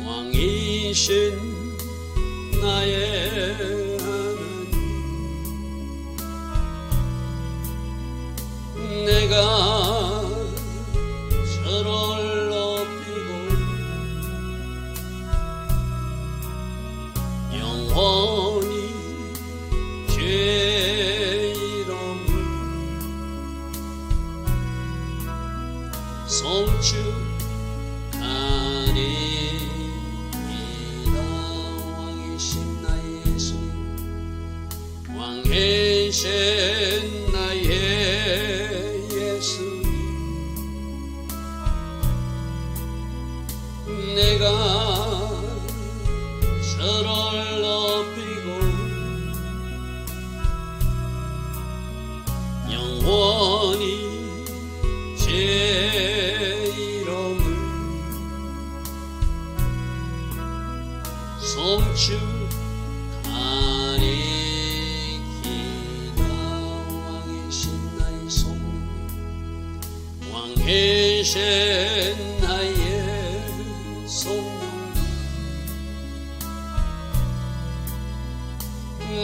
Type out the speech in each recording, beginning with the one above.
왕이신 나의 하나님, 내가 저를 높이고 영원히 죄 이름을 송축하리이다. 왕이신 나의 예수, 왕이신 나의 예수님, 내가 저를 높이고 영원히 제 이름을 송축하리이다. 왕이신 나의 성령, 왕이신 나의 성령,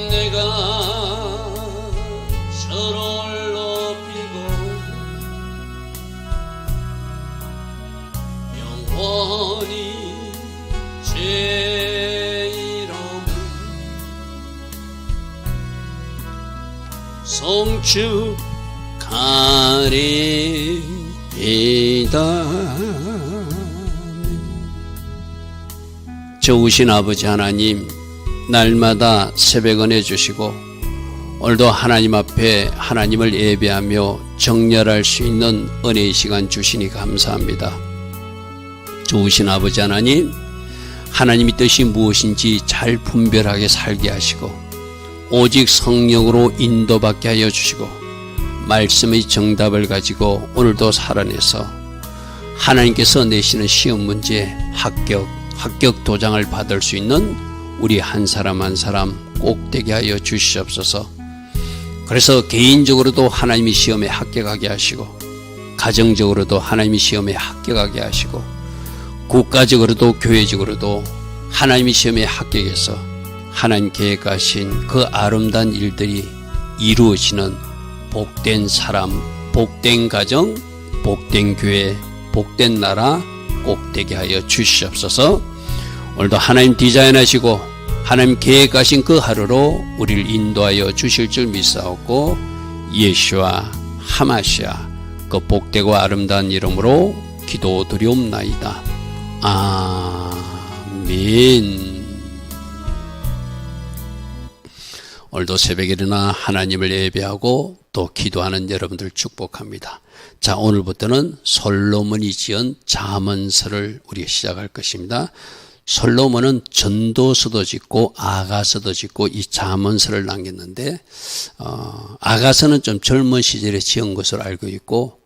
내가 저를 높이고 영원히 제 이름을 송축하리이다. 좋으신 아버지 하나님, 날마다 새벽 은혜 주시고 오늘도 하나님 앞에 하나님을 예배하며 정렬할 수 있는 은혜의 시간 주시니 감사합니다. 좋으신 아버지 하나님, 하나님의 뜻이 무엇인지 잘 분별하게 살게 하시고 오직 성령으로 인도받게 하여 주시고 말씀의 정답을 가지고 오늘도 살아내서 하나님께서 내시는 시험 문제 합격 도장을 받을 수 있는 우리 한 사람 한 사람 꼭 되게 하여 주시옵소서. 그래서 개인적으로도 하나님이 시험에 합격하게 하시고 가정적으로도 하나님이 시험에 합격하게 하시고 국가적으로도 교회적으로도 하나님이 시험에 합격해서 하나님 계획하신 그 아름다운 일들이 이루어지는 복된 사람, 복된 가정, 복된 교회, 복된 나라 꼭 되게 하여 주시옵소서. 오늘도 하나님 디자인하시고 하나님 계획하신 그 하루로 우리를 인도하여 주실 줄 믿사옵고 예수와 하마시아 그 복되고 아름다운 이름으로 기도드리옵나이다. 아멘. 오늘도 새벽에 일어나 하나님을 예배하고 또 기도하는 여러분들 축복합니다. 자, 오늘부터는 솔로몬이 지은 잠언서를 우리가 시작할 것입니다. 솔로몬은 전도서도 짓고 아가서도 짓고 이 잠언서를 남겼는데 아가서는 좀 젊은 시절에 지은 것으로 알고 있고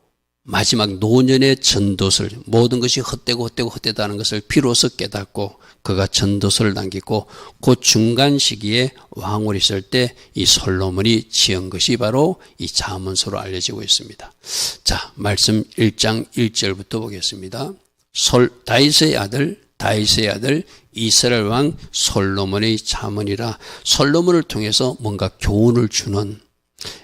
마지막 노년의 전도서를 모든 것이 헛되다는 것을 비로소 깨닫고 그가 전도서를 남기고 그 중간 시기에 왕으로 있을 때 이 솔로몬이 지은 것이 바로 이 잠언서로 알려지고 있습니다. 자, 말씀 1장 1절부터 보겠습니다. 다윗의 아들 이스라엘 왕 솔로몬의 잠언이라. 솔로몬을 통해서 뭔가 교훈을 주는,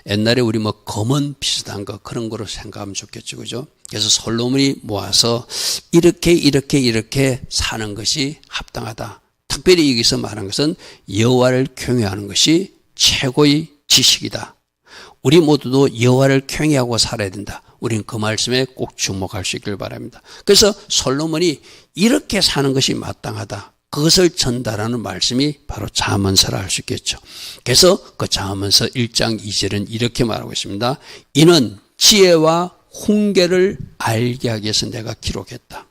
옛날에 우리 검은 비슷한 거 그런 거로 생각하면 좋겠죠, 그죠? 그래서 솔로몬이 모아서 이렇게 사는 것이 합당하다. 특별히 여기서 말한 것은 여호와를 경외하는 것이 최고의 지식이다. 우리 모두도 여호와를 경외하고 살아야 된다. 우리는 그 말씀에 꼭 주목할 수 있길 바랍니다. 그래서 솔로몬이 이렇게 사는 것이 마땅하다. 그것을 전달하는 말씀이 바로 잠언서라 할 수 있겠죠. 그래서 그 잠언서 1장 2절은 이렇게 말하고 있습니다. 이는 지혜와 훈계를 알게 하기 위해서 내가 기록했다.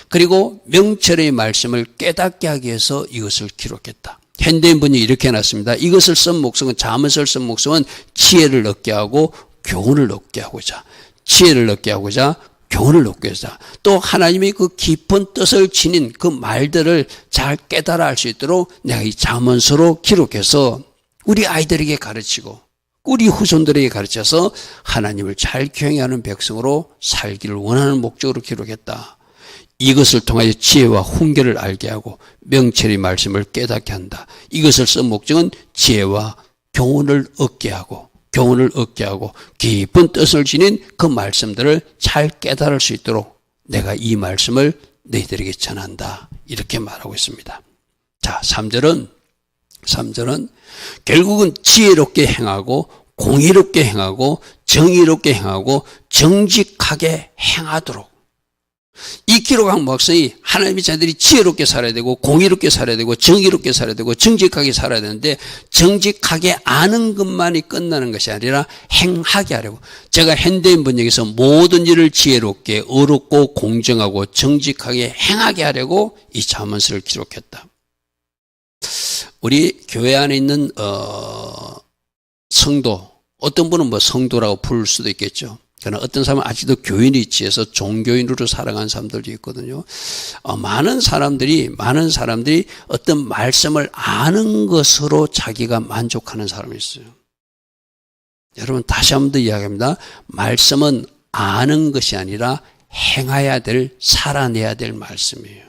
그리고 명철의 말씀을 깨닫게 하기 위해서 이것을 기록했다. 현대인 분이 이렇게 해놨습니다. 이것을 쓴 목적은, 잠언서를 쓴 목적은 지혜를 얻게 하고 교훈을 얻게 하고자, 지혜를 얻게 하고자 교훈을 얻게 하자, 또 하나님의 그 깊은 뜻을 지닌 그 말들을 잘 깨달아 할 수 있도록 내가 이 잠언서로 기록해서 우리 아이들에게 가르치고 우리 후손들에게 가르쳐서 하나님을 잘 경외하는 백성으로 살기를 원하는 목적으로 기록했다. 이것을 통하여 지혜와 훈계를 알게 하고 명철의 말씀을 깨닫게 한다. 이것을 쓴 목적은 지혜와 교훈을 얻게 하고 깊은 뜻을 지닌 그 말씀들을 잘 깨달을 수 있도록 내가 이 말씀을 너희들에게 전한다. 이렇게 말하고 있습니다. 자, 3절은 결국은 지혜롭게 행하고 공의롭게 행하고 정의롭게 행하고 정직하게 행하도록. 이 기록한 목성이 하나님의 자들이 지혜롭게 살아야 되고 공의롭게 살아야 되고 정의롭게 살아야 되고 정직하게 살아야 되는데 정직하게 아는 것만이 끝나는 것이 아니라 행하게 하려고. 제가 현대인 번역에서 모든 일을 지혜롭게 의롭고 공정하고 정직하게 행하게 하려고 이 잠언서를 기록했다. 우리 교회 안에 있는 성도, 어떤 분은 성도라고 부를 수도 있겠죠. 그러나 어떤 사람은 아직도 교인이 지어서 종교인으로 살아가는 사람들도 있거든요. 많은 사람들이 어떤 말씀을 아는 것으로 자기가 만족하는 사람이 있어요. 여러분, 다시 한 번 더 이야기합니다. 말씀은 아는 것이 아니라 행해야 될, 살아내야 될 말씀이에요.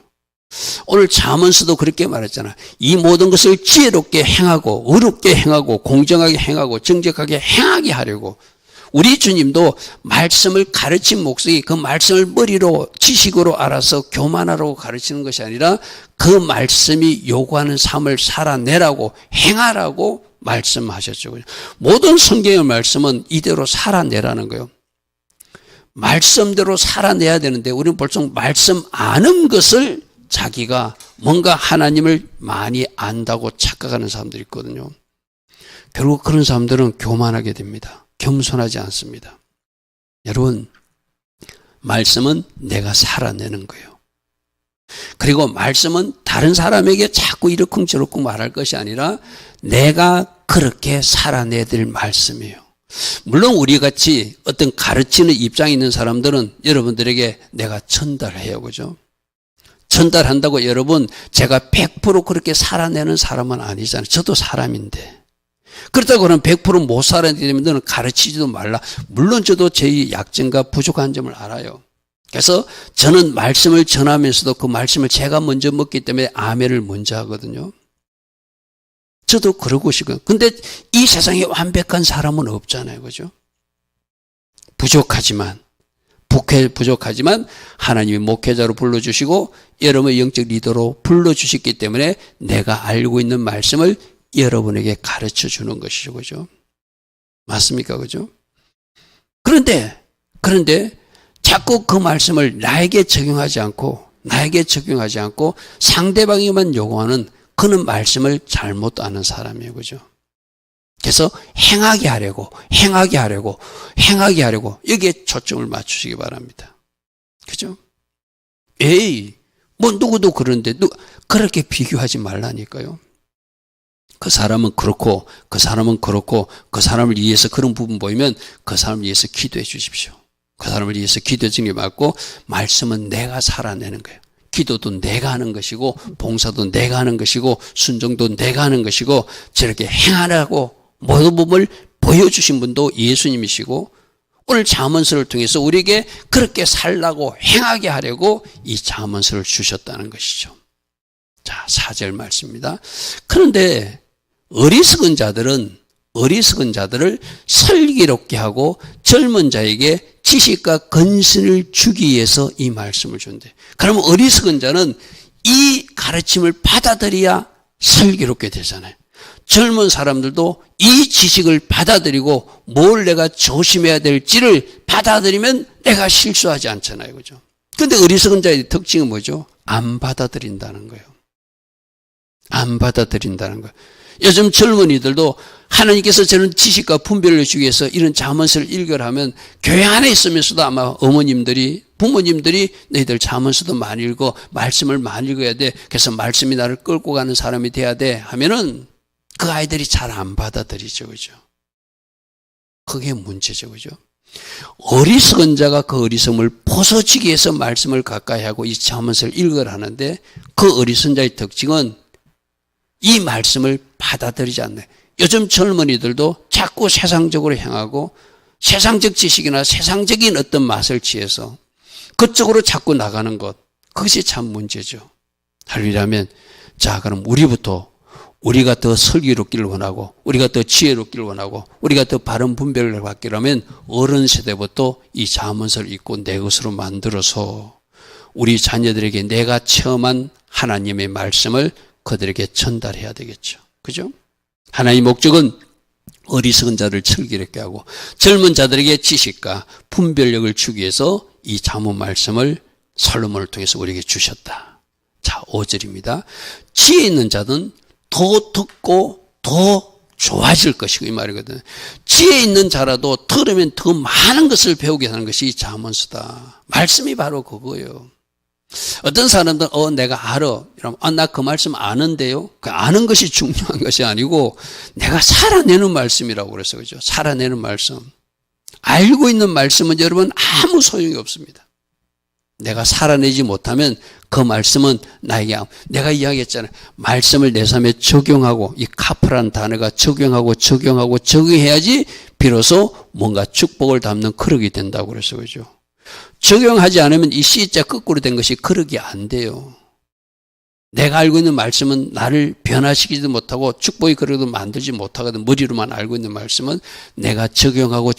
오늘 잠언서도 그렇게 말했잖아. 이 모든 것을 지혜롭게 행하고 의롭게 행하고 공정하게 행하고 정직하게 행하게 하려고. 우리 주님도 말씀을 가르친 목적이 그 말씀을 머리로 지식으로 알아서 교만하라고 가르치는 것이 아니라 그 말씀이 요구하는 삶을 살아내라고 행하라고 말씀하셨죠. 모든 성경의 말씀은 이대로 살아내라는 거예요. 말씀대로 살아내야 되는데 우리는 벌써 말씀 아는 것을 자기가 뭔가 하나님을 많이 안다고 착각하는 사람들이 있거든요. 결국 그런 사람들은 교만하게 됩니다. 겸손하지 않습니다. 여러분, 말씀은 내가 살아내는 거예요. 그리고 말씀은 다른 사람에게 자꾸 이러쿵저러쿵 말할 것이 아니라 내가 그렇게 살아내야 될 말씀이에요. 물론 우리 같이 어떤 가르치는 입장에 있는 사람들은 여러분들에게 내가 전달해요. 그죠? 전달한다고 여러분, 제가 100% 그렇게 살아내는 사람은 아니잖아요. 저도 사람인데. 그렇다고 그러면 100% 못 살아내기 때문에 너는 가르치지도 말라. 물론 저도 제 약점과 부족한 점을 알아요. 그래서 저는 말씀을 전하면서도 그 말씀을 제가 먼저 먹기 때문에 아멘을 먼저 하거든요. 저도 그러고 싶어요. 근데 이 세상에 완벽한 사람은 없잖아요. 그죠? 부족하지만 하나님이 목회자로 불러주시고 여러분의 영적 리더로 불러주셨기 때문에 내가 알고 있는 말씀을 여러분에게 가르쳐 주는 것이죠. 그죠? 맞습니까? 그죠? 그런데 자꾸 그 말씀을 나에게 적용하지 않고 상대방이만 요구하는 그는 말씀을 잘못 아는 사람이에요. 그죠? 그래서 행하게 하려고 여기에 초점을 맞추시기 바랍니다. 그죠? 누구도 그런데 그렇게 비교하지 말라니까요. 그 사람은 그렇고 그 사람을 위해서 그런 부분 보이면 그 사람을 위해서 기도해 주십시오. 그 사람을 위해서 기도해 주는 게 맞고 말씀은 내가 살아내는 거예요. 기도도 내가 하는 것이고 봉사도 내가 하는 것이고 순종도 내가 하는 것이고 저렇게 행하라고 모든 부분을 보여주신 분도 예수님이시고 오늘 잠언서를 통해서 우리에게 그렇게 살라고 행하게 하려고 이 잠언서를 주셨다는 것이죠. 자, 4절 말씀입니다. 그런데 어리석은 자들을 슬기롭게 하고 젊은 자에게 지식과 근신을 주기 위해서 이 말씀을 준대. 그러면 어리석은 자는 이 가르침을 받아들여야 슬기롭게 되잖아요. 젊은 사람들도 이 지식을 받아들이고 뭘 내가 조심해야 될지를 받아들이면 내가 실수하지 않잖아요. 그죠? 근데 어리석은 자의 특징은 뭐죠? 안 받아들인다는 거예요. 요즘 젊은이들도 하나님께서 저는 지식과 분별을 주기 위해서 이런 잠언서를 읽으라 하면 교회 안에 있으면서도 아마 부모님들이 너희들 잠언서도 많이 읽어, 말씀을 많이 읽어야 돼, 그래서 말씀이 나를 끌고 가는 사람이 돼야 돼 하면은 그 아이들이 잘 안 받아들이죠. 그죠? 그게 문제죠. 그죠? 어리석은 자가 그 어리석음을 벗어지기 위해서 말씀을 가까이 하고 이 잠언서를 읽으라 하는데 그 어리석은 자의 특징은 이 말씀을 받아들이지 않네. 요즘 젊은이들도 자꾸 세상적으로 행하고 세상적 지식이나 세상적인 어떤 맛을 취해서 그쪽으로 자꾸 나가는 것, 그것이 참 문제죠. 할렐루야면 자, 그럼 우리가 더 슬기롭기를 원하고, 우리가 더 지혜롭기를 원하고, 우리가 더 바른 분별을 받기를 하면 어른 세대부터 이 잠언서를 읽고 내 것으로 만들어서 우리 자녀들에게 내가 체험한 하나님의 말씀을 그들에게 전달해야 되겠죠. 그죠? 하나님의 목적은 어리석은 자를 슬기롭게 하고 젊은 자들에게 지식과 분별력을 주기 위해서 이 잠언 말씀을 솔로몬을 통해서 우리에게 주셨다. 자, 5절입니다. 지혜 있는 자는 더 듣고 더 좋아질 것이고 이 말이거든. 지혜 있는 자라도 들으면 더 많은 것을 배우게 하는 것이 이 잠언서다. 말씀이 바로 그거예요. 어떤 사람들은 내가 알아. 이러면 나 그 말씀 아는데요. 그 아는 것이 중요한 것이 아니고 내가 살아내는 말씀이라고 그래서 그죠. 살아내는 말씀. 알고 있는 말씀은 여러분 아무 소용이 없습니다. 내가 살아내지 못하면 그 말씀은 나에게 내가 이야기했잖아요. 말씀을 내 삶에 적용하고 이 카프라는 단어가 적용해야지 비로소 뭔가 축복을 담는 그릇이 된다고 그래서 그죠. 적용하지 않으면 이 C자 거꾸로 된 것이 그릇이 안 돼요. 내가 알고 있는 말씀은 나를 변화시키지도 못하고 축복의 그릇도 만들지 못하거든. 머리로만 알고 있는 말씀은 내가 적용하고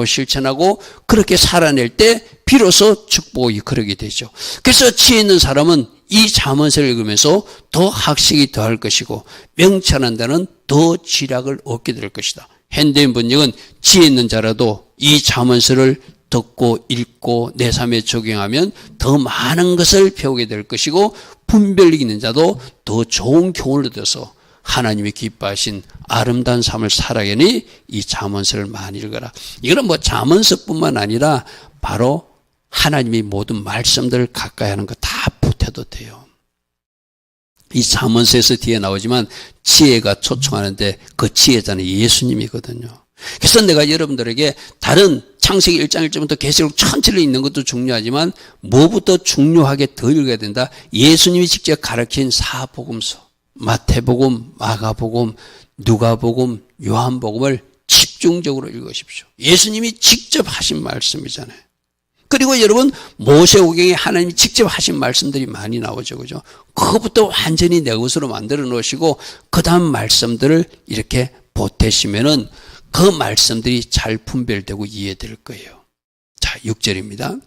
실천하고 그렇게 살아낼 때 비로소 축복의 그릇이 되죠. 그래서 지혜 있는 사람은 이 잠언서를 읽으면서 더 학식이 더할 것이고 명철한 자는 더 지략을 얻게 될 것이다. 현대인 번역은 지혜 있는 자라도 이 잠언서를 듣고 읽고 내 삶에 적용하면 더 많은 것을 배우게 될 것이고 분별력 있는 자도 더 좋은 교훈을 얻어서 하나님이 기뻐하신 아름다운 삶을 살아가니 이 잠언서를 많이 읽어라. 이거는 뭐 잠언서뿐만 아니라 바로 하나님이 모든 말씀들을 가까이 하는 거 다 보태도 돼요. 이 잠언서에서 뒤에 나오지만 지혜가 초청하는데 그 지혜자는 예수님이거든요. 그래서 내가 여러분들에게 다른 창세기 1장 1절부터 계시록 전체를 읽는 것도 중요하지만 뭐부터 중요하게 더 읽어야 된다? 예수님이 직접 가르친 사복음서, 마태복음, 마가복음, 누가복음, 요한복음을 집중적으로 읽으십시오. 예수님이 직접 하신 말씀이잖아요. 그리고 여러분 모세오경에 하나님이 직접 하신 말씀들이 많이 나오죠. 그죠? 그것부터 완전히 내 것으로 만들어 놓으시고 그 다음 말씀들을 이렇게 보태시면은 그 말씀들이 잘 분별되고 이해될 거예요. 자, 6절입니다.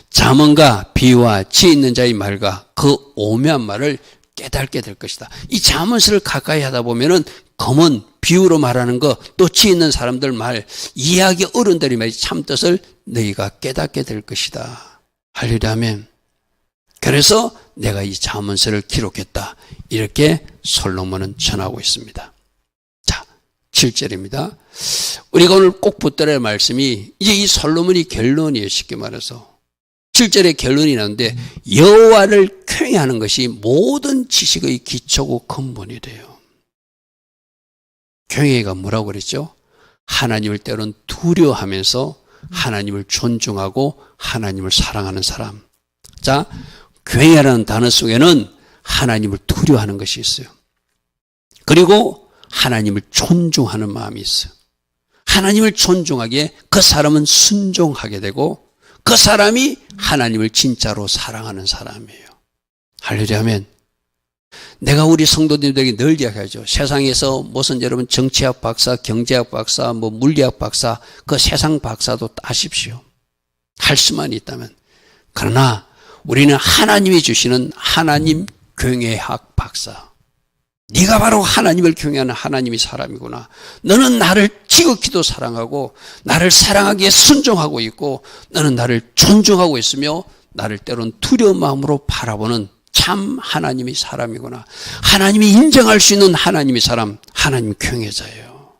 잠언과 비유와 지혜 있는 자의 말과 그 오묘한 말을 깨닫게 될 것이다. 이 잠언서를 가까이 하다 보면은 검은 비유로 말하는 거, 또 지혜 있는 사람들 말, 이해하기 어른들이 말 참뜻을 너희가 깨닫게 될 것이다. 하려면 그래서 내가 이 잠언서를 기록했다. 이렇게 솔로몬은 전하고 있습니다. 자, 7절입니다. 우리가 오늘 꼭 붙들어야 할 말씀이 이제 이 솔로몬이 결론이에요. 쉽게 말해서 7절의 결론이 나오는데 여호와를 경외하는 것이 모든 지식의 기초고 근본이 돼요. 경외가 뭐라고 그랬죠? 하나님을 때로는 두려워하면서 하나님을 존중하고 하나님을 사랑하는 사람. 자, 경외라는 단어 속에는 하나님을 두려워하는 것이 있어요. 그리고 하나님을 존중하는 마음이 있어요. 하나님을 존중하기에 그 사람은 순종하게 되고 그 사람이 하나님을 진짜로 사랑하는 사람이에요. 하려면 내가 우리 성도님들에게 늘 이야기하죠. 세상에서 무슨 여러분 정치학 박사, 경제학 박사, 뭐 물리학 박사, 그 세상 박사도 따십시오. 할 수만 있다면. 그러나 우리는 하나님이 주시는 하나님 경외학 박사. 네가 바로 하나님을 경외하는 하나님이 사람이구나. 너는 나를 지극히도 사랑하고 나를 사랑하기에 순종하고 있고 너는 나를 존중하고 있으며 나를 때론 두려운 마음으로 바라보는 참 하나님이 사람이구나. 하나님이 인정할 수 있는 하나님이 사람, 하나님 경외자예요.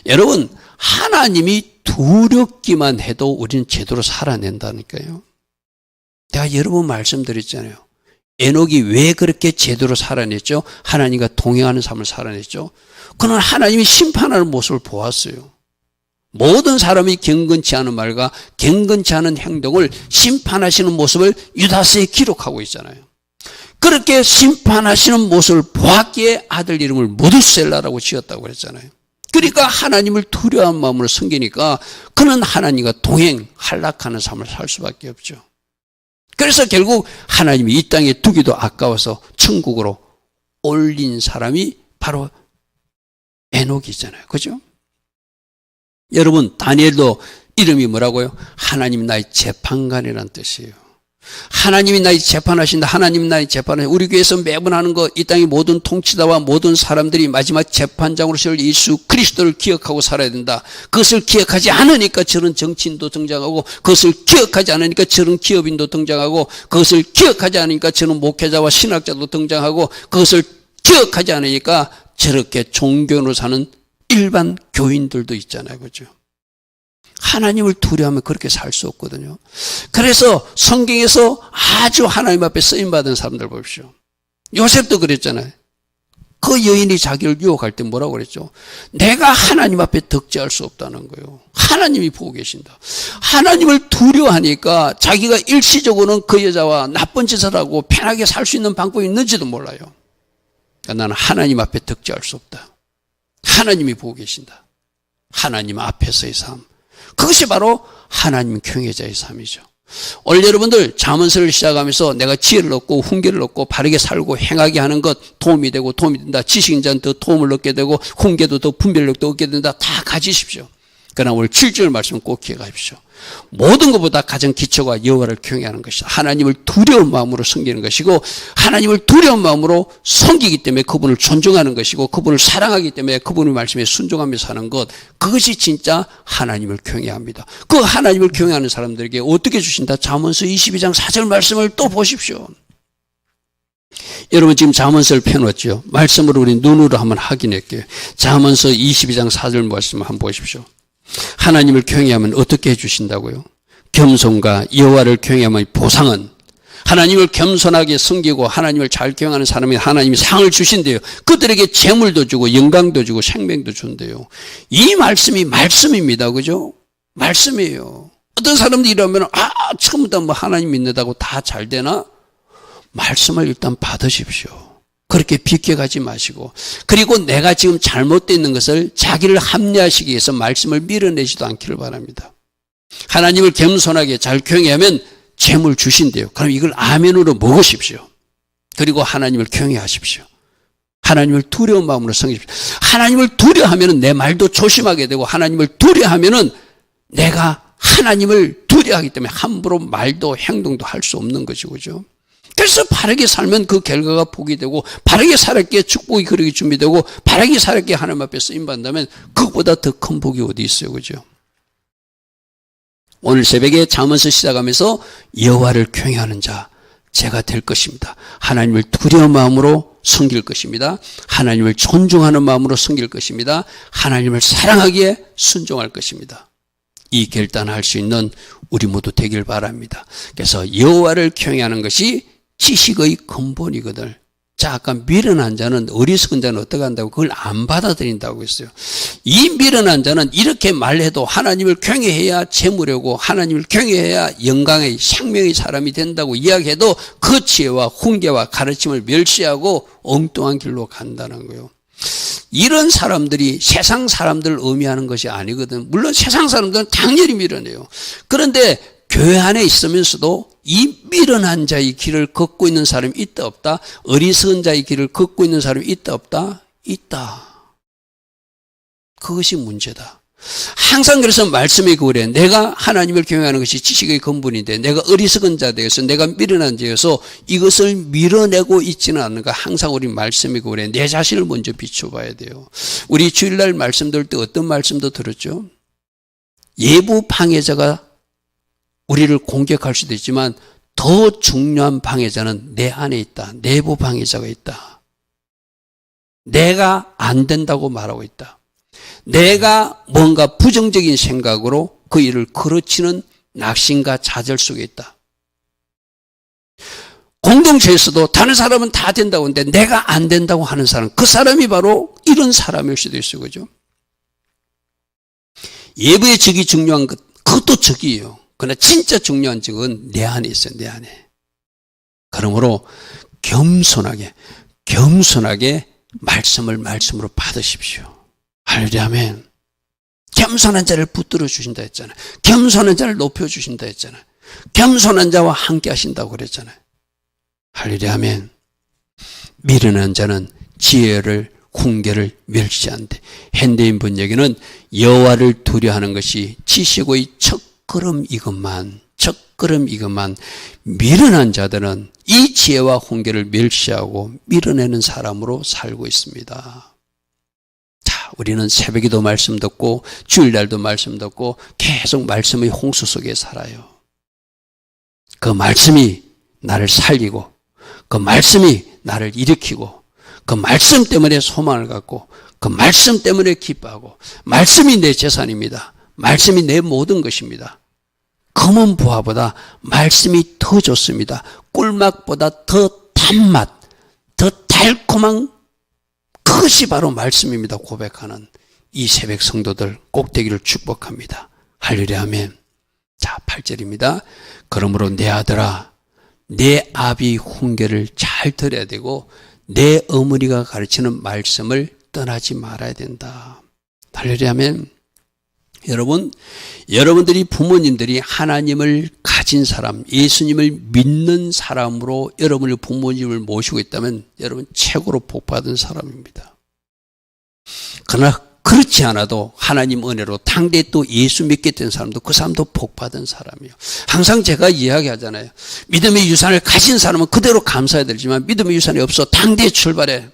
여러분, 하나님이 두렵기만 해도 우리는 제대로 살아낸다니까요. 내가 여러 번 말씀드렸잖아요. 에녹이 왜 그렇게 제대로 살아냈죠? 하나님과 동행하는 삶을 살아냈죠? 그는 하나님이 심판하는 모습을 보았어요. 모든 사람이 경건치 않은 말과 경건치 않은 행동을 심판하시는 모습을 유다서에 기록하고 있잖아요. 그렇게 심판하시는 모습을 보았기에 아들 이름을 무드셀라라고 지었다고 그랬잖아요. 그러니까 하나님을 두려워하는 마음으로 섬기니까 그는 하나님과 동행, 한락하는 삶을 살 수밖에 없죠. 그래서 결국 하나님이 이 땅에 두기도 아까워서 천국으로 올린 사람이 바로 에녹이잖아요. 그죠? 여러분, 다니엘도 이름이 뭐라고요? 하나님 나의 재판관이라는 뜻이에요. 하나님이 나의 재판하신다. 하나님이 나의 재판하신다. 우리 교회에서 매번 하는 거, 이 땅의 모든 통치자와 모든 사람들이 마지막 재판장으로 설 예수 그리스도를 기억하고 살아야 된다. 그것을 기억하지 않으니까 저런 정치인도 등장하고, 그것을 기억하지 않으니까 저런 기업인도 등장하고, 그것을 기억하지 않으니까 저런 목회자와 신학자도 등장하고, 그것을 기억하지 않으니까 저렇게 종교로 사는 일반 교인들도 있잖아요. 그죠? 하나님을 두려워하면 그렇게 살 수 없거든요. 그래서 성경에서 아주 하나님 앞에 쓰임받은 사람들 보십시오. 요셉도 그랬잖아요. 그 여인이 자기를 유혹할 때 뭐라고 그랬죠? 내가 하나님 앞에 덕지할 수 없다는 거예요. 하나님이 보고 계신다. 하나님을 두려워하니까 자기가 일시적으로는 그 여자와 나쁜 짓을 하고 편하게 살 수 있는 방법이 있는지도 몰라요. 그러니까 나는 하나님 앞에 덕지할 수 없다. 하나님이 보고 계신다. 하나님 앞에서의 삶. 그것이 바로 하나님 경외자의 삶이죠. 오늘 여러분들 잠언서를 시작하면서 내가 지혜를 얻고 훈계를 얻고 바르게 살고 행하게 하는 것 도움이 되고 도움이 된다. 지식인 자는 더 도움을 얻게 되고 훈계도 더 분별력도 얻게 된다. 다 가지십시오. 그러나 오늘 7절 말씀 꼭 기억하십시오. 모든 것보다 가장 기초가 여호와를 경외하는 것이다. 하나님을 두려운 마음으로 섬기는 것이고, 하나님을 두려운 마음으로 섬기기 때문에 그분을 존중하는 것이고, 그분을 사랑하기 때문에 그분의 말씀에 순종하며 사는 것, 그것이 진짜 하나님을 경외합니다. 그 하나님을 경외하는 사람들에게 어떻게 주신다? 잠언서 22장 4절 말씀을 또 보십시오. 여러분 지금 잠언서를 펴놓았죠. 말씀으로 우리 눈으로 한번 확인할게요. 잠언서 22장 4절 말씀 한번 보십시오. 하나님을 경외하면 어떻게 해주신다고요? 겸손과 여호와를 경외하면 보상은, 하나님을 겸손하게 섬기고 하나님을 잘 경외하는 사람이 하나님이 상을 주신대요. 그들에게 재물도 주고 영광도 주고 생명도 준대요. 이 말씀이 말씀입니다. 그죠? 말씀이에요. 어떤 사람들이 이러면 처음부터 뭐 하나님 믿는다고 다 잘 되나? 말씀을 일단 받으십시오. 그렇게 비껴가지 마시고, 그리고 내가 지금 잘못되어 있는 것을 자기를 합리화하시기 위해서 말씀을 밀어내지도 않기를 바랍니다. 하나님을 겸손하게 잘 경외하면 재물 주신대요. 그럼 이걸 아멘으로 먹으십시오. 그리고 하나님을 경외하십시오. 하나님을 두려운 마음으로 섬기십시오. 하나님을 두려워하면 내 말도 조심하게 되고, 하나님을 두려워하면 내가 하나님을 두려워하기 때문에 함부로 말도 행동도 할 수 없는 것이고, 그죠? 그래서 바르게 살면 그 결과가 복이 되고, 바르게 살았기에 축복이 그렇게 준비되고, 바르게 살았기에 하나님 앞에 쓰임받는다면 그것보다 더 큰 복이 어디 있어요. 그죠? 오늘 새벽에 잠언서 시작하면서 여호와를 경외하는 자 제가 될 것입니다. 하나님을 두려운 마음으로 섬길 것입니다. 하나님을 존중하는 마음으로 섬길 것입니다. 하나님을 사랑하기에 순종할 것입니다. 이 결단할 수 있는 우리 모두 되길 바랍니다. 그래서 여호와를 경외하는 것이 지식의 근본이거든. 자, 아까 미련한 자는, 어리석은 자는 어떻게 한다고? 그걸 안 받아들인다고 했어요. 이 미련한 자는 이렇게 말해도 하나님을 경외해야 재물이고, 하나님을 경외해야 영광의 생명의 사람이 된다고 이야기해도 그 지혜와 훈계와 가르침을 멸시하고 엉뚱한 길로 간다는 거예요. 이런 사람들이 세상 사람들을 의미하는 것이 아니거든. 물론 세상 사람들은 당연히 미련해요. 그런데 교회 안에 있으면서도 이 미련한 자의 길을 걷고 있는 사람이 있다 없다? 어리석은 자의 길을 걷고 있는 사람이 있다 없다? 있다. 그것이 문제다. 항상 그래서 말씀이 그래. 내가 하나님을 경외하는 것이 지식의 근본인데 내가 어리석은 자 되어서 내가 미련한 자여서 이것을 밀어내고 있지는 않는가. 항상 우리 말씀이 그래. 내 자신을 먼저 비춰봐야 돼요. 우리 주일날 말씀 들을 때 어떤 말씀도 들었죠? 예부 방해자가 우리를 공격할 수도 있지만 더 중요한 방해자는 내 안에 있다. 내부 방해자가 있다. 내가 안 된다고 말하고 있다. 내가 뭔가 부정적인 생각으로 그 일을 그르치는 낙심과 좌절 속에 있다. 공동체에서도 다른 사람은 다 된다고 하는데 내가 안 된다고 하는 사람, 그 사람이 바로 이런 사람일 수도 있어요. 그죠? 예부의 적이 중요한 것, 그것도 적이에요. 그러나 진짜 중요한 적은 내 안에 있어요. 내 안에. 그러므로 겸손하게 말씀으로 받으십시오. 할렐루야, 아멘. 겸손한 자를 붙들어 주신다 했잖아요. 겸손한 자를 높여 주신다 했잖아요. 겸손한 자와 함께 하신다고 그랬잖아요. 할렐루야 아멘. 미련한 자는 지혜를 훈계를 멸시한대. 현대인 번역에는 여호와를 두려워하는 것이 지식의 첫걸음이건만 미련한 자들은 이 지혜와 훈계를 멸시하고 밀어내는 사람으로 살고 있습니다. 자, 우리는 새벽에도 말씀 듣고 주일날도 말씀 듣고 계속 말씀의 홍수 속에 살아요. 그 말씀이 나를 살리고 그 말씀이 나를 일으키고 그 말씀 때문에 소망을 갖고 그 말씀 때문에 기뻐하고 말씀이 내 재산입니다. 말씀이 내 모든 것입니다. 검은 부화보다 말씀이 더 좋습니다. 꿀맛보다 더 단맛, 더 달콤한 그것이 바로 말씀입니다. 고백하는 이 새벽 성도들 꼭 되기를 축복합니다. 할렐루야 아멘. 자, 8절입니다. 그러므로 내 아들아 내 아비 훈계를 잘 들어야 되고 내 어머니가 가르치는 말씀을 떠나지 말아야 된다. 할렐루야 아멘. 여러분들이 부모님들이 하나님을 가진 사람, 예수님을 믿는 사람으로 여러분의 부모님을 모시고 있다면 여러분 최고로 복받은 사람입니다. 그러나 그렇지 않아도 하나님 은혜로 당대에 또 예수 믿게 된 사람도 그 사람도 복받은 사람이에요. 항상 제가 이야기하잖아요. 믿음의 유산을 가진 사람은 그대로 감사해야 되지만 믿음의 유산이 없어 당대에 출발해.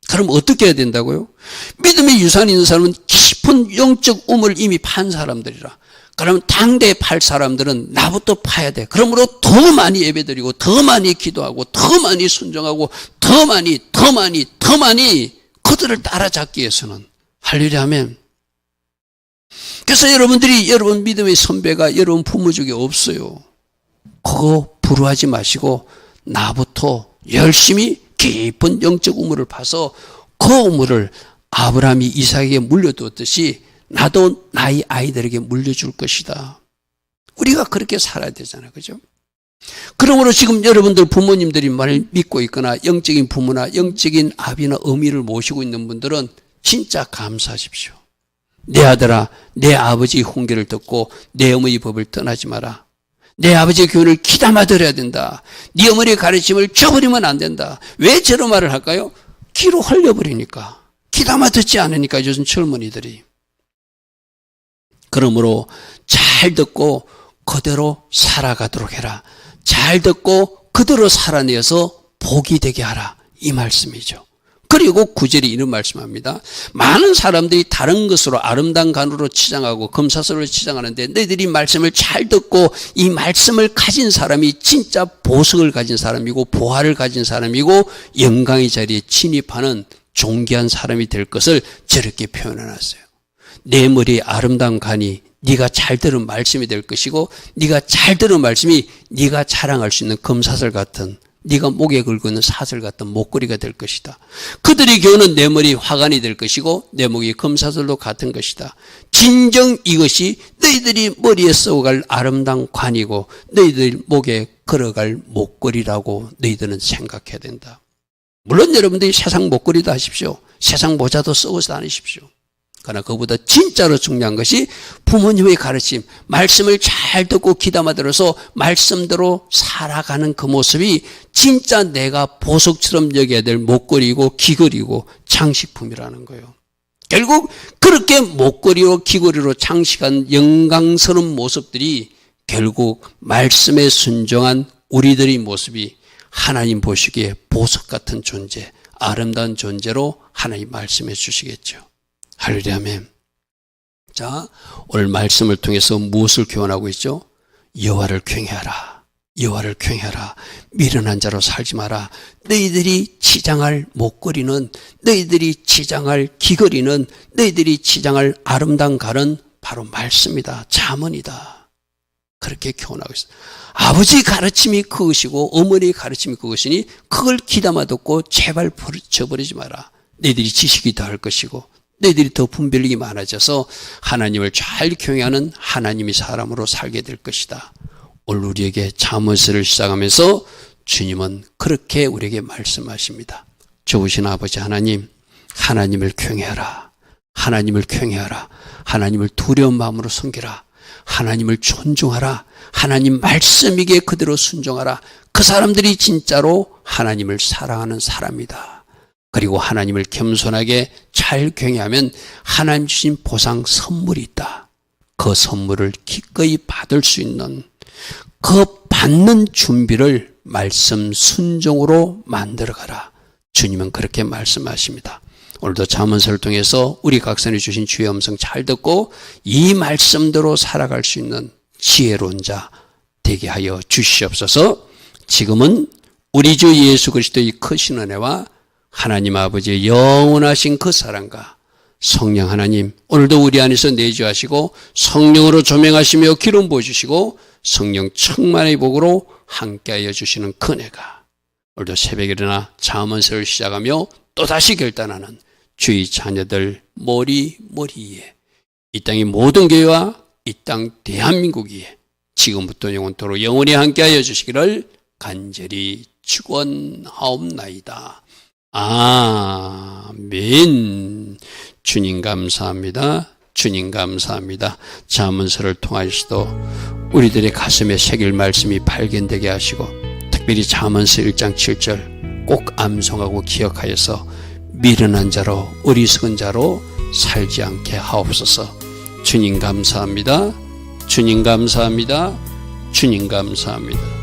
그럼 어떻게 해야 된다고요? 믿음의 유산이 있는 사람은 깊은 영적 우물을 이미 판 사람들이라. 그러면 당대에 팔 사람들은 나부터 파야 돼. 그러므로 더 많이 예배드리고 더 많이 기도하고 더 많이 순종하고 더 많이 그들을 따라잡기 위해서는 할렐루야 아멘. 그래서 여러분 믿음의 선배가 여러분 부모 중에 없어요. 그거 부러워하지 마시고 나부터 열심히 깊은 영적 우물을 파서 그 우물을 아브라함이 이삭에게 물려두었듯이 나도 나의 아이들에게 물려줄 것이다. 우리가 그렇게 살아야 되잖아요. 그죠? 그러므로 지금 여러분들 부모님들이 말을 믿고 있거나 영적인 부모나 영적인 아비나 어미를 모시고 있는 분들은 진짜 감사하십시오. 내 아들아 내 아버지의 훈계를 듣고 내 어머니 법을 떠나지 마라. 내 아버지의 교훈을 귀담아 들어야 된다. 네 어머니의 가르침을 저버리면 안 된다. 왜 저런 말을 할까요? 귀로 흘려버리니까. 귀담아 듣지 않으니까 요즘 젊은이들이. 그러므로 잘 듣고 그대로 살아가도록 해라. 잘 듣고 그대로 살아내어서 복이 되게 하라. 이 말씀이죠. 그리고 9절이 이런 말씀합니다. 많은 사람들이 다른 것으로 아름다운 간으로 치장하고 금사슬로 치장하는데 너희들이 말씀을 잘 듣고 이 말씀을 가진 사람이 진짜 보석을 가진 사람이고 보화를 가진 사람이고 영광의 자리에 진입하는 존귀한 사람이 될 것을 저렇게 표현해놨어요. 내 머리에 아름다운 간이 네가 잘 들은 말씀이 될 것이고 네가 잘 들은 말씀이 네가 자랑할 수 있는 금사슬 같은 네가 목에 걸고 있는 사슬 같은 목걸이가 될 것이다. 그들의 교훈은 내 머리 화관이 될 것이고 내 목이 금사슬도 같은 것이다. 진정 이것이 너희들이 머리에 써갈 아름다운 관이고 너희들 목에 걸어갈 목걸이라고 너희들은 생각해야 된다. 물론 여러분들이 세상 목걸이도 하십시오. 세상 모자도 쓰고 다니십시오. 그러나 그보다 진짜로 중요한 것이 부모님의 가르침, 말씀을 잘 듣고 귀담아 들어서 말씀대로 살아가는 그 모습이 진짜 내가 보석처럼 여겨야 될 목걸이고 귀걸이고 장식품이라는 거예요. 결국 그렇게 목걸이로 귀걸이로 장식한 영광스러운 모습들이 결국 말씀에 순종한 우리들의 모습이 하나님 보시기에 보석 같은 존재, 아름다운 존재로 하나님 말씀해 주시겠죠. 할렐루야 아멘. 자, 오늘 말씀을 통해서 무엇을 교훈하고 있죠? 여호와를 경외하라. 여호와를 경외하라. 미련한 자로 살지 마라. 너희들이 치장할 목걸이는, 너희들이 치장할 귀걸이는, 너희들이 치장할 아름다운 갈은 바로 말씀이다. 잠언이다. 그렇게 교훈하고 있어요. 아버지 가르침이 그것이고 어머니의 가르침이 그것이니 그걸 귀담아 듣고 제발 저버리지 마라. 너희들이 지식이 더할 것이고 너희들이 더 분별력이 많아져서 하나님을 잘 경외하는 하나님의 사람으로 살게 될 것이다. 오늘 우리에게 잠언서를 시작하면서 주님은 그렇게 우리에게 말씀하십니다. 좋으신 아버지 하나님, 하나님을 경외하라. 하나님을 경외하라. 하나님을 두려운 마음으로 섬기라. 하나님을 존중하라. 하나님 말씀이기에 그대로 순종하라. 그 사람들이 진짜로 하나님을 사랑하는 사람이다. 그리고 하나님을 겸손하게 잘 경외하면 하나님 주신 보상 선물이 있다. 그 선물을 기꺼이 받을 수 있는 그 받는 준비를 말씀 순종으로 만들어가라. 주님은 그렇게 말씀하십니다. 오늘도 잠언서를 통해서 우리 각선이 주신 주의 음성 잘 듣고 이 말씀대로 살아갈 수 있는 지혜로운 자 되게 하여 주시옵소서. 지금은 우리 주 예수 그리스도의 크신 은혜와 하나님 아버지의 영원하신 그 사랑과 성령 하나님 오늘도 우리 안에서 내주하시고 성령으로 조명하시며 기름 부어주시고 성령 충만의 복으로 함께하여 주시는 은혜가 오늘도 새벽에 일어나 잠언서를 시작하며 또다시 결단하는 주의 자녀들 머리 위에 이 땅의 모든 교회와 이 땅 대한민국 위에 지금부터 영원토록 영원히 함께하여 주시기를 간절히 축원하옵나이다. 아멘. 주님 감사합니다. 주님 감사합니다. 잠언서를 통하여서도 우리들의 가슴에 새길 말씀이 발견되게 하시고 특별히 잠언서 1장 7절 꼭 암송하고 기억하여서 미련한 자로 어리석은 자로 살지 않게 하옵소서. 주님 감사합니다. 주님 감사합니다. 주님 감사합니다.